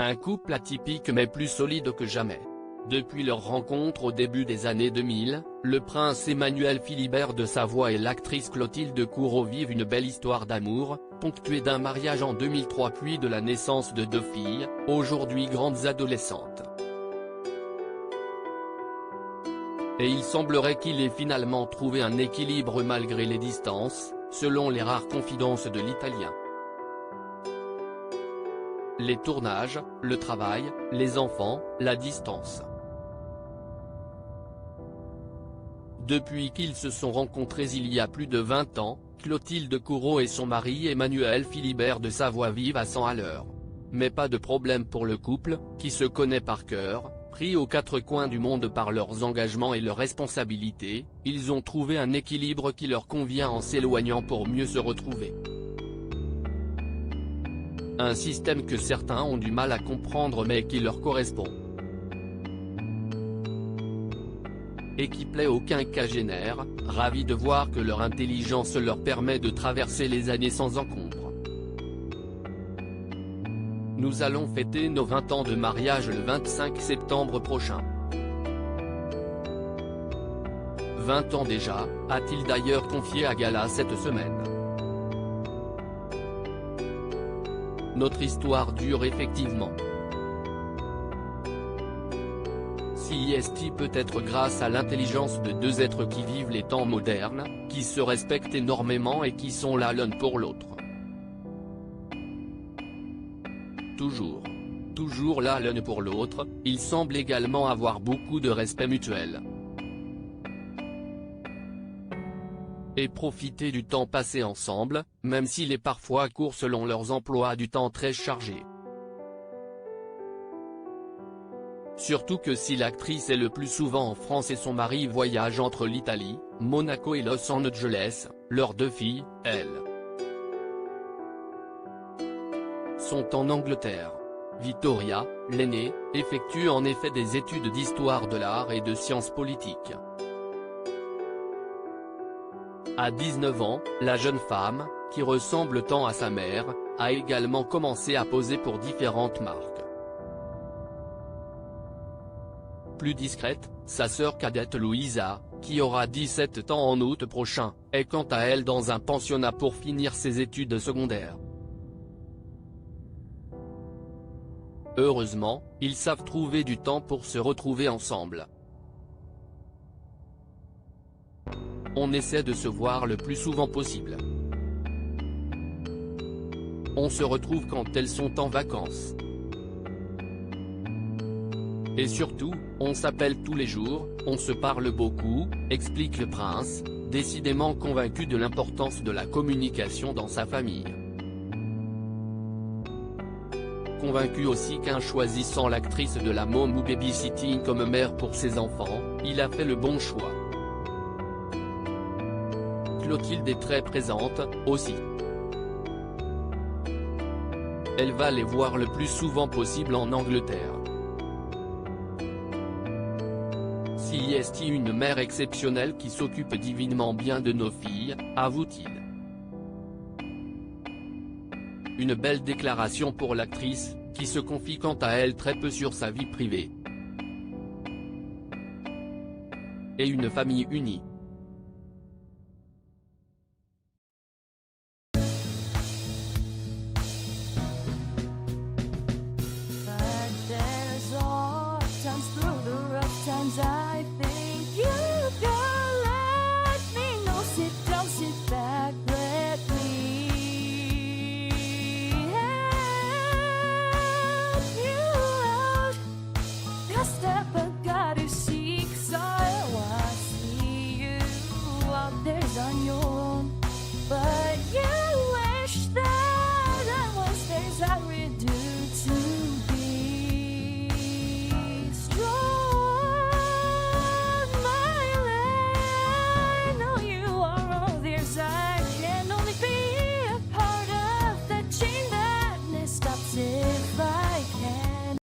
Un couple atypique mais plus solide que jamais. Depuis leur rencontre au début des années 2000, le prince Emmanuel Philibert de Savoie et l'actrice Clotilde Courreau vivent une belle histoire d'amour, ponctuée d'un mariage en 2003 puis de la naissance de 2 filles, aujourd'hui grandes adolescentes. Et il semblerait qu'il ait finalement trouvé un équilibre malgré les distances, selon les rares confidences de l'Italien. Les tournages, le travail, les enfants, la distance. Depuis qu'ils se sont rencontrés il y a plus de 20 ans, Clotilde Courreau et son mari Emmanuel Philibert de Savoie vivent à 100 à l'heure. Mais pas de problème pour le couple, qui se connaît par cœur, pris aux 4 coins du monde par leurs engagements et leurs responsabilités, ils ont trouvé un équilibre qui leur convient en s'éloignant pour mieux se retrouver. Un système que certains ont du mal à comprendre mais qui leur correspond. Et qui plaît aux quinquagénaires, ravis de voir que leur intelligence leur permet de traverser les années sans encombre. Nous allons fêter nos 20 ans de mariage le 25 septembre prochain. 20 ans déjà, a-t-il d'ailleurs confié à Gala cette semaine. Notre histoire dure effectivement. Si est peut-être grâce à l'intelligence de 2 êtres qui vivent les temps modernes, qui se respectent énormément et qui sont là l'un pour l'autre. Toujours là l'un pour l'autre, ils semblent également avoir beaucoup de respect mutuel. Et profiter du temps passé ensemble, même s'il est parfois court selon leurs emplois du temps très chargés. Surtout que si l'actrice est le plus souvent en France et son mari voyage entre l'Italie, Monaco et Los Angeles, leurs 2 filles, elles, sont en Angleterre. Victoria, l'aînée, effectue en effet des études d'histoire de l'art et de sciences politiques. À 19 ans, la jeune femme, qui ressemble tant à sa mère, a également commencé à poser pour différentes marques. Plus discrète, sa sœur cadette Louisa, qui aura 17 ans en août prochain, est quant à elle dans un pensionnat pour finir ses études secondaires. Heureusement, ils savent trouver du temps pour se retrouver ensemble. On essaie de se voir le plus souvent possible. On se retrouve quand elles sont en vacances. Et surtout, on s'appelle tous les jours, on se parle beaucoup, explique le prince, décidément convaincu de l'importance de la communication dans sa famille. Convaincu aussi qu'en choisissant l'actrice de la mom ou babysitting comme mère pour ses enfants, il a fait le bon choix. Clotilde est très présente, aussi. Elle va les voir le plus souvent possible en Angleterre. Si est une mère exceptionnelle qui s'occupe divinement bien de nos filles, avoue-t-il. Une belle déclaration pour l'actrice, qui se confie quant à elle très peu sur sa vie privée. Et une famille unie.